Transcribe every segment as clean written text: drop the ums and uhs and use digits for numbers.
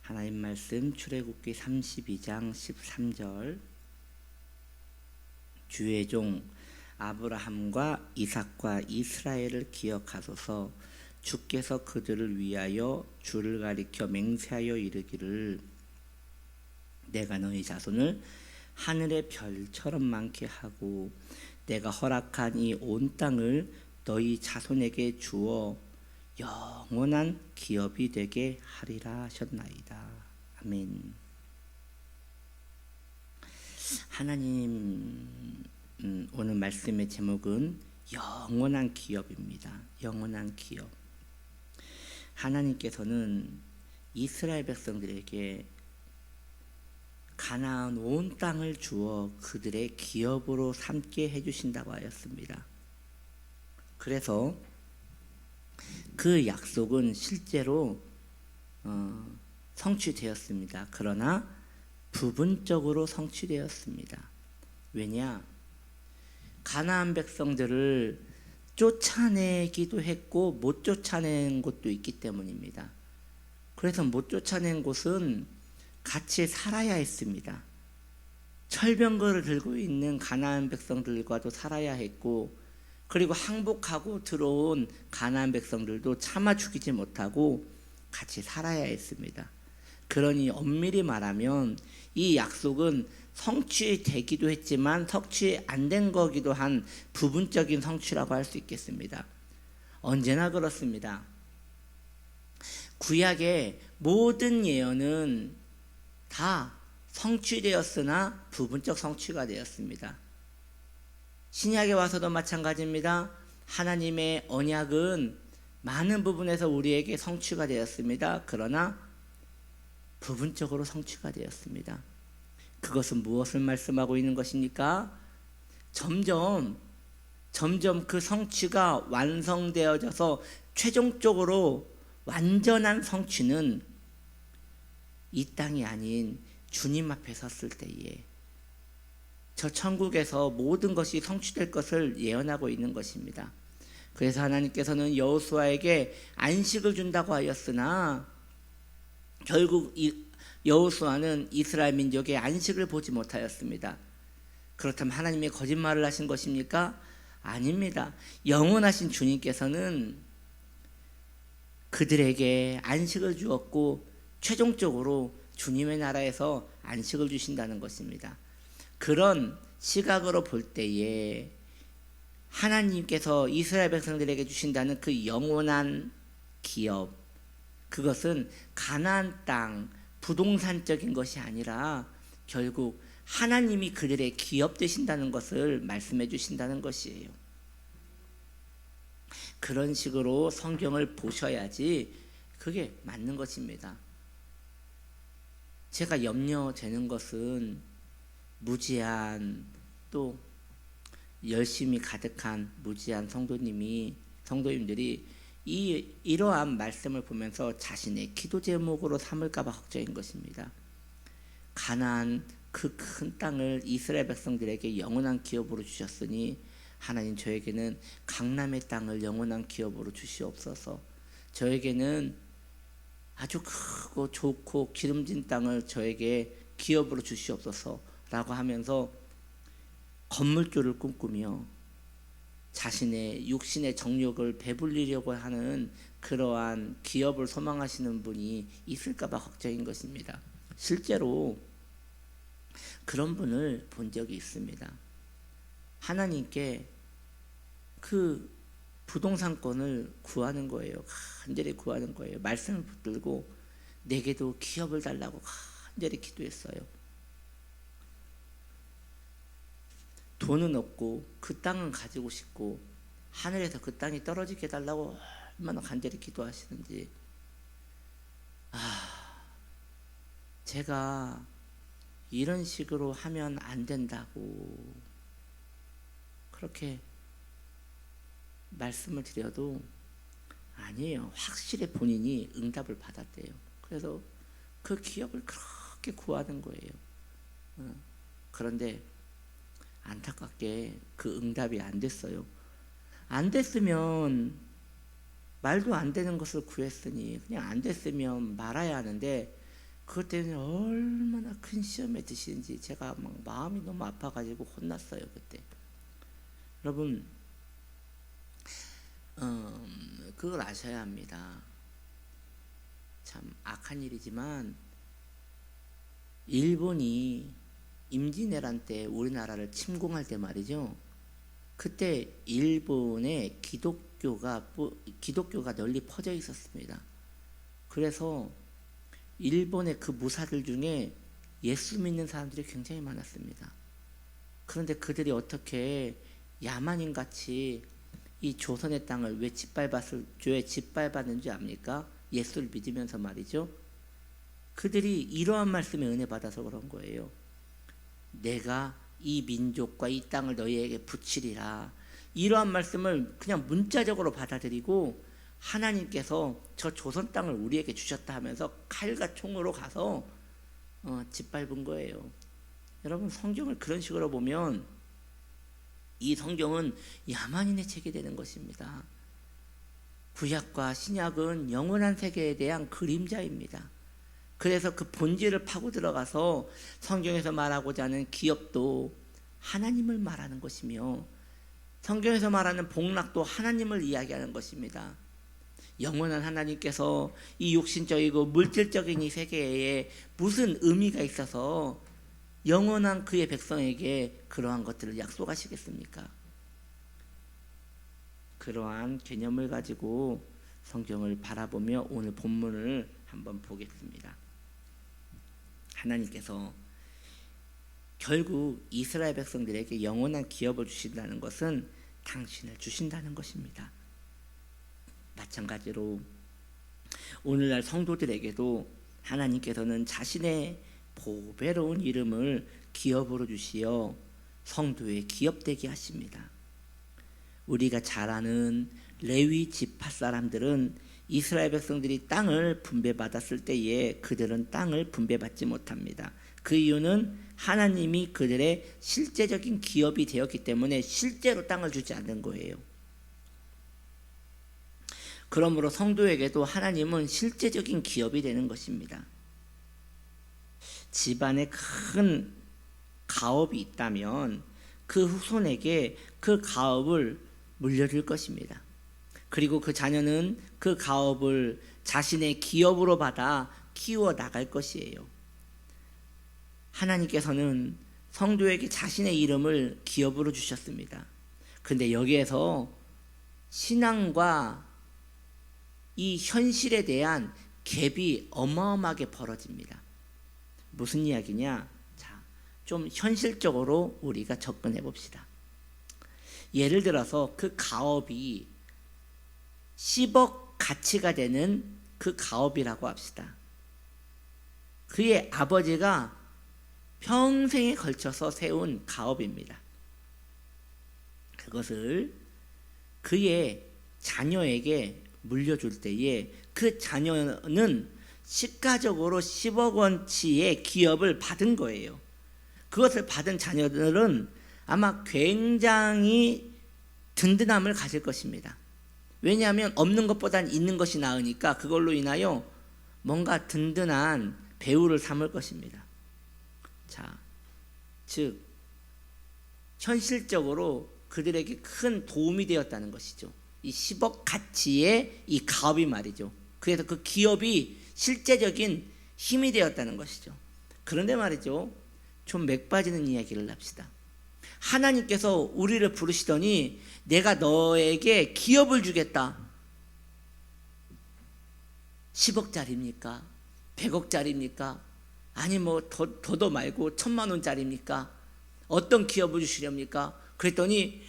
하나님 말씀 출애굽기 32장 13절. 주의 종 아브라함과 이삭과 이스라엘을 기억하소서. 주께서 그들을 위하여 주를 가리켜 맹세하여 이르기를 내가 너희 자손을 하늘의 별처럼 많게 하고 내가 허락한 이 온 땅을 너희 자손에게 주어 영원한 기업이 되게 하리라 하셨나이다. 아멘. 하나님, 오늘 말씀의 제목은 영원한 기업입니다. 영원한 기업. 하나님께서는 이스라엘 백성들에게 가나안 온 땅을 주어 그들의 기업으로 삼게 해주신다고 하였습니다. 그래서 그 약속은 실제로 성취되었습니다. 그러나 부분적으로 성취되었습니다. 왜냐? 가나안 백성들을 쫓아내기도 했고 못 쫓아낸 곳도 있기 때문입니다. 그래서 못 쫓아낸 곳은 같이 살아야 했습니다. 철병거를 들고 있는 가나안 백성들과도 살아야 했고, 그리고 항복하고 들어온 가나안 백성들도 참아 죽이지 못하고 같이 살아야 했습니다. 그러니 엄밀히 말하면 이 약속은 성취되기도 했지만 성취 안 된 거기도 한 부분적인 성취라고 할 수 있겠습니다. 언제나 그렇습니다. 구약의 모든 예언은 다 성취되었으나 부분적 성취가 되었습니다. 신약에 와서도 마찬가지입니다. 하나님의 언약은 많은 부분에서 우리에게 성취가 되었습니다. 그러나 부분적으로 성취가 되었습니다. 그것은 무엇을 말씀하고 있는 것입니까? 점점 그 성취가 완성되어져서 최종적으로 완전한 성취는 이 땅이 아닌 주님 앞에 섰을 때에 저 천국에서 모든 것이 성취될 것을 예언하고 있는 것입니다. 그래서 하나님께서는 여호수아에게 안식을 준다고 하였으나 결국 여호수아는 이스라엘 민족의 안식을 보지 못하였습니다. 그렇다면 하나님이 거짓말을 하신 것입니까? 아닙니다. 영원하신 주님께서는 그들에게 안식을 주었고 최종적으로 주님의 나라에서 안식을 주신다는 것입니다. 그런 시각으로 볼 때에 하나님께서 이스라엘 백성들에게 주신다는 그 영원한 기업, 그것은 가나안 땅 부동산적인 것이 아니라 결국 하나님이 그들의 기업 되신다는 것을 말씀해 주신다는 것이에요. 그런 식으로 성경을 보셔야지 그게 맞는 것입니다. 제가 염려되는 것은 무지한, 또 열심히 가득한 무지한 성도님들이 이러한 말씀을 보면서 자신의 기도 제목으로 삼을까 봐 걱정인 것입니다. 가나안 그 큰 땅을 이스라엘 백성들에게 영원한 기업으로 주셨으니 하나님, 저에게는 강남의 땅을 영원한 기업으로 주시옵소서. 저에게는 아주 크고 좋고 기름진 땅을 저에게 기업으로 주시옵소서 라고 하면서 건물주를 꿈꾸며 자신의 육신의 정욕을 배불리려고 하는 그러한 기업을 소망하시는 분이 있을까 봐 걱정인 것입니다. 실제로 그런 분을 본 적이 있습니다. 하나님께 그 부동산권을 구하는 거예요. 간절히 구하는 거예요. 말씀을 붙들고 내게도 기업을 달라고 간절히 기도했어요. 돈은 없고 그 땅은 가지고 싶고 하늘에서 그 땅이 떨어지게 해달라고 얼마나 간절히 기도하시는지. 제가 이런 식으로 하면 안 된다고 그렇게 말씀을 드려도 아니에요. 확실히 본인이 응답을 받았대요. 그래서 그 기업을 그렇게 구하는 거예요. 그런데 안타깝게 그 응답이 안 됐어요. 안 됐으면, 말도 안 되는 것을 구했으니 그냥 안 됐으면 말아야 하는데 그것 때문에 얼마나 큰 시험에 드시는지 제가 막 마음이 너무 아파가지고 혼났어요 그때. 여러분, 그걸 아셔야 합니다. 참 악한 일이지만 일본이 임진왜란 때 우리나라를 침공할 때 말이죠. 그때 일본에 기독교가 널리 퍼져 있었습니다. 그래서 일본의 그 무사들 중에 예수 믿는 사람들이 굉장히 많았습니다. 그런데 그들이 어떻게 야만인같이 이 조선의 땅을 왜 짓밟았는지 압니까? 예수를 믿으면서 말이죠. 그들이 이러한 말씀에 은혜 받아서 그런 거예요. 내가 이 민족과 이 땅을 너희에게 붙이리라. 이러한 말씀을 그냥 문자적으로 받아들이고 하나님께서 저 조선 땅을 우리에게 주셨다 하면서 칼과 총으로 가서 짓밟은 거예요. 여러분, 성경을 그런 식으로 보면 이 성경은 야만인의 책이 되는 것입니다. 구약과 신약은 영원한 세계에 대한 그림자입니다. 그래서 그 본질을 파고 들어가서 성경에서 말하고자 하는 기업도 하나님을 말하는 것이며 성경에서 말하는 복락도 하나님을 이야기하는 것입니다. 영원한 하나님께서 이 육신적이고 물질적인 이 세계에 무슨 의미가 있어서 영원한 그의 백성에게 그러한 것들을 약속하시겠습니까? 그러한 개념을 가지고 성경을 바라보며 오늘 본문을 한번 보겠습니다. 하나님께서 결국 이스라엘 백성들에게 영원한 기업을 주신다는 것은 당신을 주신다는 것입니다. 마찬가지로 오늘날 성도들에게도 하나님께서는 자신의 보배로운 이름을 기업으로 주시어 성도의 기업되게 하십니다. 우리가 잘 아는 레위 지파 사람들은 이스라엘 백성들이 땅을 분배받았을 때에 그들은 땅을 분배받지 못합니다. 그 이유는 하나님이 그들의 실제적인 기업이 되었기 때문에 실제로 땅을 주지 않는 거예요. 그러므로 성도에게도 하나님은 실제적인 기업이 되는 것입니다. 집안에 큰 가업이 있다면 그 후손에게 그 가업을 물려줄 것입니다. 그리고 그 자녀는 그 가업을 자신의 기업으로 받아 키워 나갈 것이에요. 하나님께서는 성도에게 자신의 이름을 기업으로 주셨습니다. 근데 여기에서 신앙과 이 현실에 대한 갭이 어마어마하게 벌어집니다. 무슨 이야기냐? 자, 좀 현실적으로 우리가 접근해 봅시다. 예를 들어서 그 가업이 10억 가치가 되는 그 가업이라고 합시다. 그의 아버지가 평생에 걸쳐서 세운 가업입니다. 그것을 그의 자녀에게 물려줄 때에 그 자녀는 시가적으로 10억 원치의 기업을 받은 거예요. 그것을 받은 자녀들은 아마 굉장히 든든함을 가질 것입니다. 왜냐하면 없는 것보단 있는 것이 나으니까 그걸로 인하여 뭔가 든든한 배우를 삼을 것입니다. 자, 즉 현실적으로 그들에게 큰 도움이 되었다는 것이죠. 이 10억 가치의 이 가업이 말이죠. 그래서 그 기업이 실제적인 힘이 되었다는 것이죠. 그런데 말이죠, 좀 맥 빠지는 이야기를 합시다. 하나님께서 우리를 부르시더니 내가 너에게 기업을 주겠다. 10억짜리입니까? 100억짜리입니까? 아니 뭐 더도 말고 1000만 원짜리입니까? 어떤 기업을 주시렵니까? 그랬더니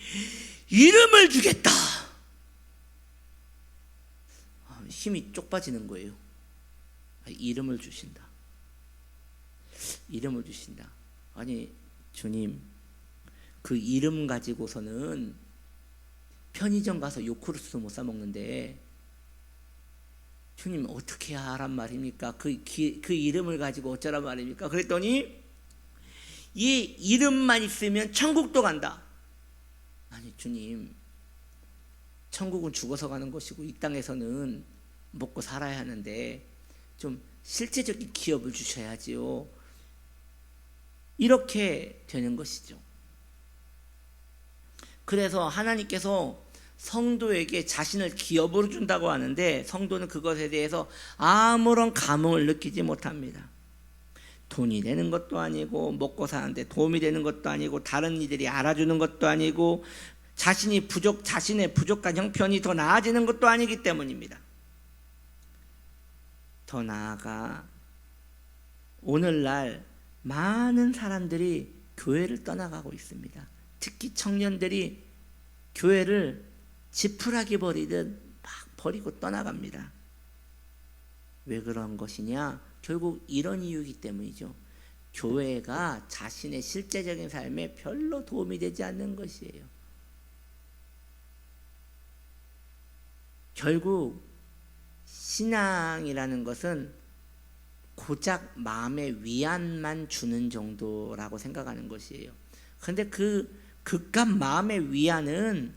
이름을 주겠다. 힘이 쪽 빠지는 거예요. 이름을 주신다. 이름을 주신다. 아니 주님, 그 이름 가지고서는 편의점 가서 요구르트도 못 사 먹는데 주님 어떻게 하란 말입니까? 그 이름을 가지고 어쩌란 말입니까? 그랬더니 이 이름만 있으면 천국도 간다. 아니 주님, 천국은 죽어서 가는 것이고 이 땅에서는 먹고 살아야 하는데 좀 실제적인 기업을 주셔야지요. 이렇게 되는 것이죠. 그래서 하나님께서 성도에게 자신을 기업으로 준다고 하는데 성도는 그것에 대해서 아무런 감흥을 느끼지 못합니다. 돈이 되는 것도 아니고 먹고 사는데 도움이 되는 것도 아니고 다른 이들이 알아주는 것도 아니고 자신의 부족한 형편이 더 나아지는 것도 아니기 때문입니다. 더 나아가 오늘날 많은 사람들이 교회를 떠나가고 있습니다. 특히 청년들이 교회를 지푸라기 버리듯 막 버리고 떠나갑니다. 왜 그런 것이냐? 결국 이런 이유이기 때문이죠. 교회가 자신의 실제적인 삶에 별로 도움이 되지 않는 것이에요. 결국 신앙이라는 것은 고작 마음의 위안만 주는 정도라고 생각하는 것이에요. 그런데 그 그깟 마음의 위안은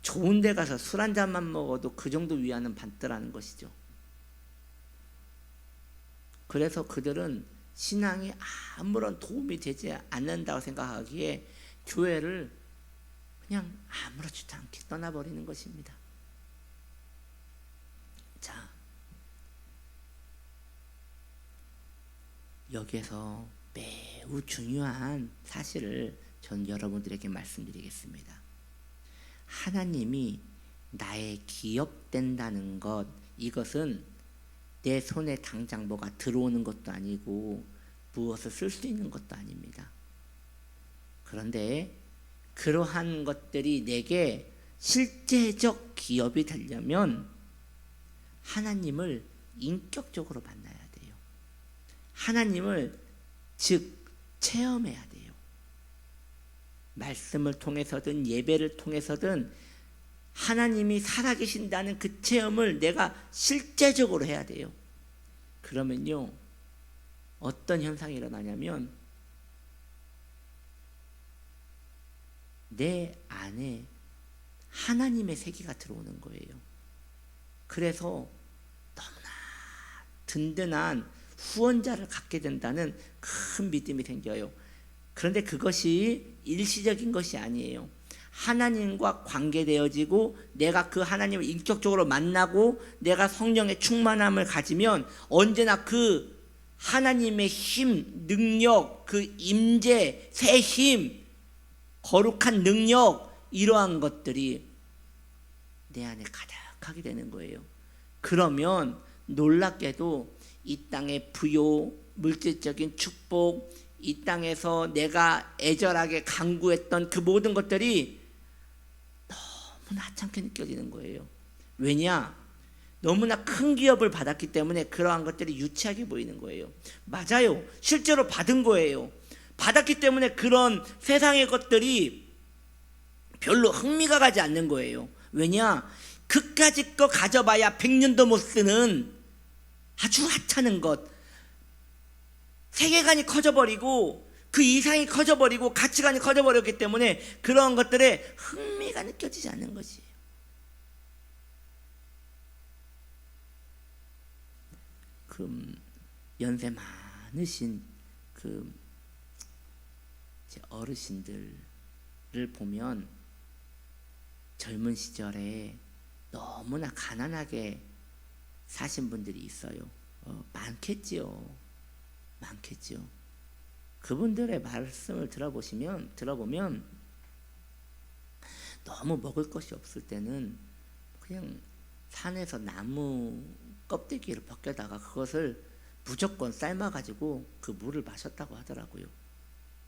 좋은 데 가서 술 한 잔만 먹어도 그 정도 위안은 받더라는 것이죠. 그래서 그들은 신앙이 아무런 도움이 되지 않는다고 생각하기에 교회를 그냥 아무렇지도 않게 떠나버리는 것입니다. 자, 여기에서 매우 중요한 사실을 전 여러분들에게 말씀드리겠습니다. 하나님이 나의 기업된다는 것, 이것은 내 손에 당장 뭐가 들어오는 것도 아니고 무엇을 쓸 수 있는 것도 아닙니다. 그런데 그러한 것들이 내게 실제적 기업이 되려면 하나님을 인격적으로 만나야 돼요. 하나님을 즉 체험해야 돼요. 말씀을 통해서든 예배를 통해서든 하나님이 살아계신다는 그 체험을 내가 실제적으로 해야 돼요. 그러면요, 어떤 현상이 일어나냐면 내 안에 하나님의 세계가 들어오는 거예요. 그래서 너무나 든든한 후원자를 갖게 된다는 큰 믿음이 생겨요. 그런데 그것이 일시적인 것이 아니에요. 하나님과 관계되어지고 내가 그 하나님을 인격적으로 만나고 내가 성령의 충만함을 가지면 언제나 그 하나님의 힘, 능력, 그 임재, 새 힘, 거룩한 능력, 이러한 것들이 내 안에 가득하게 되는 거예요. 그러면 놀랍게도 이 땅의 부요, 물질적인 축복, 이 땅에서 내가 애절하게 간구했던 그 모든 것들이 너무나 하찮게 느껴지는 거예요. 왜냐? 너무나 큰 기업을 받았기 때문에 그러한 것들이 유치하게 보이는 거예요. 맞아요. 실제로 받은 거예요. 받았기 때문에 그런 세상의 것들이 별로 흥미가 가지 않는 거예요. 왜냐? 그까짓 거 가져봐야 100년도 못 쓰는 아주 하찮은 것, 세계관이 커져버리고 그 이상이 커져버리고 가치관이 커져버렸기 때문에 그런 것들에 흥미가 느껴지지 않는 것이에요. 그 연세 많으신 그 어르신들을 보면 젊은 시절에 너무나 가난하게 사신 분들이 있어요. 많겠지요. 그분들의 말씀을 들어보면 너무 먹을 것이 없을 때는 그냥 산에서 나무 껍데기를 벗겨다가 그것을 무조건 삶아가지고 그 물을 마셨다고 하더라고요.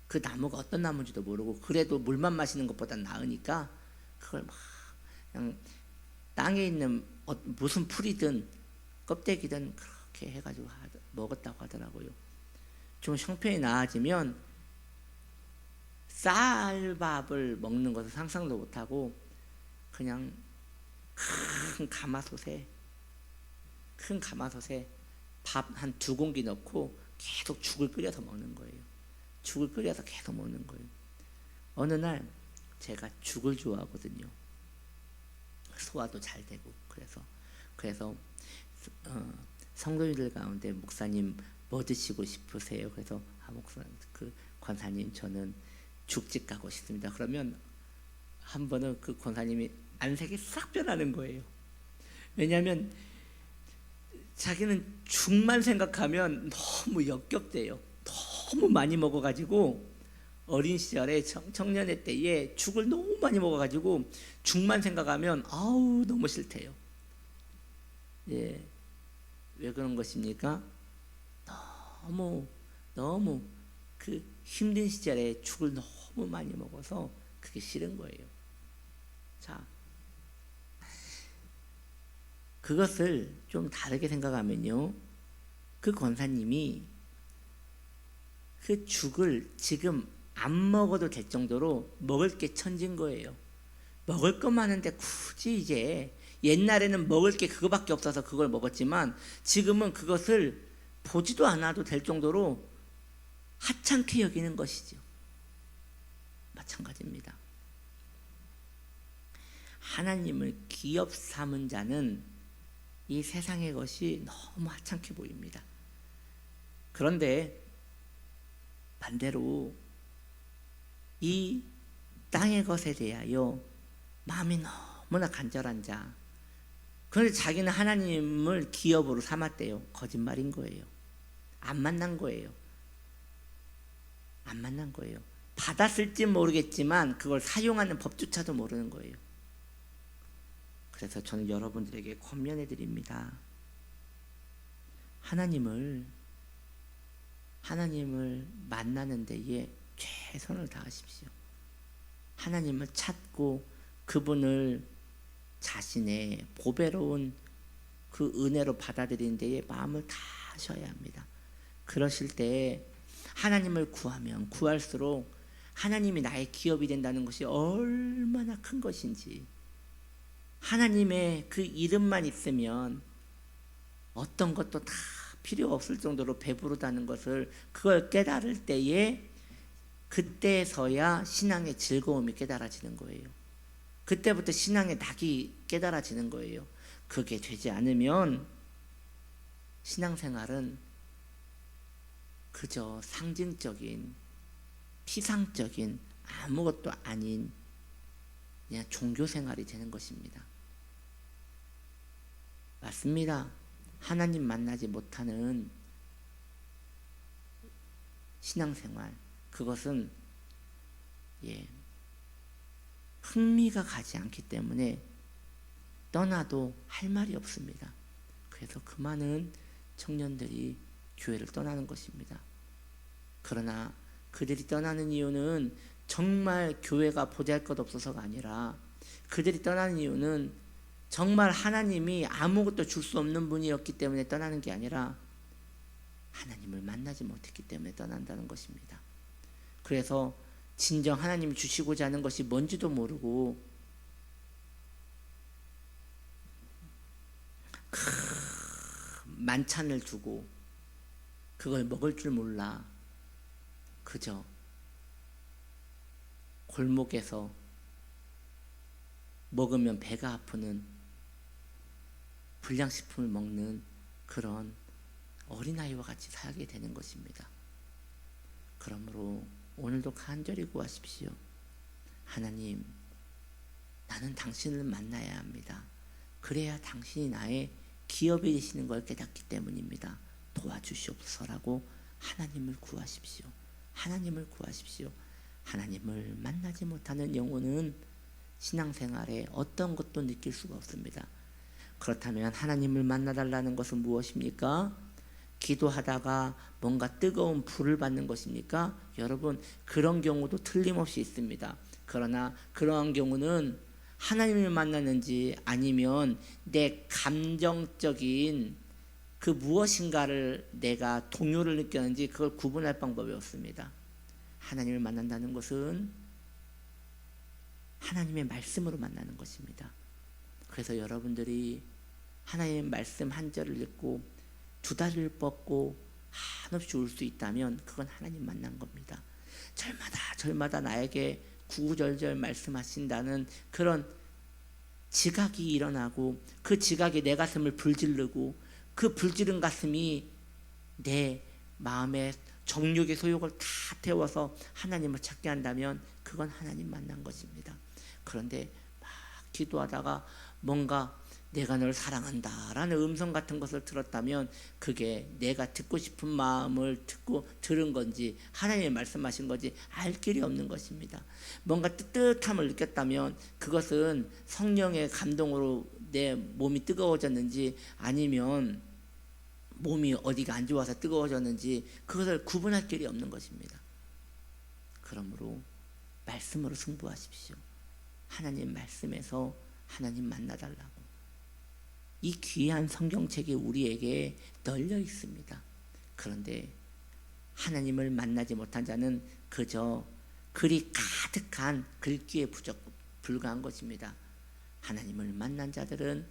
그 나무가 어떤 나무인지도 모르고 그래도 물만 마시는 것보다 나으니까 그걸 막 그냥 땅에 있는 무슨 풀이든 껍데기든 그렇게 해가지고 먹었다고 하더라고요. 좀 형편이 나아지면 쌀밥을 먹는 것을 상상도 못하고 그냥 큰 가마솥에 밥 한 2공기 넣고 계속 죽을 끓여서 먹는 거예요. 죽을 끓여서 계속 먹는 거예요. 어느 날 제가 죽을 좋아하거든요. 소화도 잘 되고 그래서 성도님들 가운데 목사님 뭐 드시고 싶으세요? 그래서 그 권사님 저는 죽집 가고 싶습니다. 그러면 한 번은 그 권사님이 안색이 싹 변하는 거예요. 왜냐하면 자기는 죽만 생각하면 너무 역겹대요. 너무 많이 먹어가지고 어린 시절에 청년의 때에 죽을 너무 많이 먹어가지고 죽만 생각하면 아우 너무 싫대요. 예, 왜 그런 것입니까? 너무 그 힘든 시절에 죽을 너무 많이 먹어서 그게 싫은 거예요. 자, 그것을 좀 다르게 생각하면요, 그 권사님이 그 죽을 지금 안 먹어도 될 정도로 먹을 게 천진 거예요. 먹을 것 많은데 굳이 이제 옛날에는 먹을 게 그거밖에 없어서 그걸 먹었지만 지금은 그것을 보지도 않아도 될 정도로 하찮게 여기는 것이죠. 마찬가지입니다. 하나님을 기업 삼은 자는 이 세상의 것이 너무 하찮게 보입니다. 그런데 반대로 이 땅의 것에 대하여 마음이 너무나 간절한 자, 그런데 자기는 하나님을 기업으로 삼았대요. 거짓말인 거예요. 안 만난 거예요. 안 만난 거예요. 받았을지 모르겠지만 그걸 사용하는 법조차도 모르는 거예요. 그래서 저는 여러분들에게 권면해 드립니다. 하나님을 만나는 데에 최선을 다하십시오. 하나님을 찾고 그분을 자신의 보배로운 그 은혜로 받아들이는 데에 마음을 다하셔야 합니다. 그러실 때 하나님을 구하면 구할수록 하나님이 나의 기업이 된다는 것이 얼마나 큰 것인지, 하나님의 그 이름만 있으면 어떤 것도 다 필요 없을 정도로 배부르다는 것을, 그걸 깨달을 때에 그때서야 신앙의 즐거움이 깨달아지는 거예요. 그때부터 신앙의 낙이 깨달아지는 거예요. 그게 되지 않으면 신앙생활은 그저 상징적인 피상적인 아무것도 아닌 그냥 종교생활이 되는 것입니다. 맞습니다. 하나님 만나지 못하는 신앙생활, 그것은 흥미가 가지 않기 때문에 떠나도 할 말이 없습니다. 그래서 그 많은 청년들이 교회를 떠나는 것입니다. 그러나 그들이 떠나는 이유는 정말 교회가 보잘것없어서가 아니라, 그들이 떠나는 이유는 정말 하나님이 아무것도 줄 수 없는 분이었기 때문에 떠나는 게 아니라 하나님을 만나지 못했기 때문에 떠난다는 것입니다. 그래서 진정 하나님이 주시고자 하는 것이 뭔지도 모르고 만찬을 주고 그걸 먹을 줄 몰라 그저 골목에서 먹으면 배가 아프는 불량식품을 먹는 그런 어린아이와 같이 살게 되는 것입니다. 그러므로 오늘도 간절히 구하십시오. 하나님, 나는 당신을 만나야 합니다. 그래야 당신이 나의 기업이 되시는 걸 깨닫기 때문입니다. 도와주시옵소서라고 하나님을 구하십시오. 하나님을 구하십시오. 하나님을 만나지 못하는 영혼은 신앙생활에 어떤 것도 느낄 수가 없습니다. 그렇다면 하나님을 만나달라는 것은 무엇입니까? 기도하다가 뭔가 뜨거운 불을 받는 것입니까? 여러분, 그런 경우도 틀림없이 있습니다. 그러나 그러한 경우는 하나님을 만나는지 아니면 내 감정적인 그 무엇인가를 내가 동요를 느꼈는지 그걸 구분할 방법이 없습니다. 하나님을 만난다는 것은 하나님의 말씀으로 만나는 것입니다. 그래서 여러분들이 하나님의 말씀 한 절을 읽고 두 다리를 뻗고 한없이 울 수 있다면 그건 하나님 만난 겁니다. 절마다 나에게 구구절절 말씀하신다는 그런 지각이 일어나고 그 지각이 내 가슴을 불질르고 그 불지른 가슴이 내 마음의 정욕의 소욕을 다 태워서 하나님을 찾게 한다면 그건 하나님 만난 것입니다. 그런데 막 기도하다가 뭔가 내가 널 사랑한다 라는 음성 같은 것을 들었다면 그게 내가 듣고 싶은 마음을 들은 건지 하나님이 말씀하신 건지 알 길이 없는 것입니다. 뭔가 뜨뜻함을 느꼈다면 그것은 성령의 감동으로 내 몸이 뜨거워졌는지 아니면 몸이 어디가 안 좋아서 뜨거워졌는지 그것을 구분할 길이 없는 것입니다. 그러므로 말씀으로 승부하십시오. 하나님 말씀에서 하나님 만나달라고. 이 귀한 성경책이 우리에게 널려 있습니다. 그런데 하나님을 만나지 못한 자는 그저 글이 가득한 글귀에 불과한 것입니다. 하나님을 만난 자들은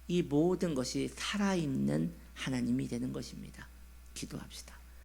이 모든 것이 살아있는 하나님이 되는 것입니다. 기도합시다.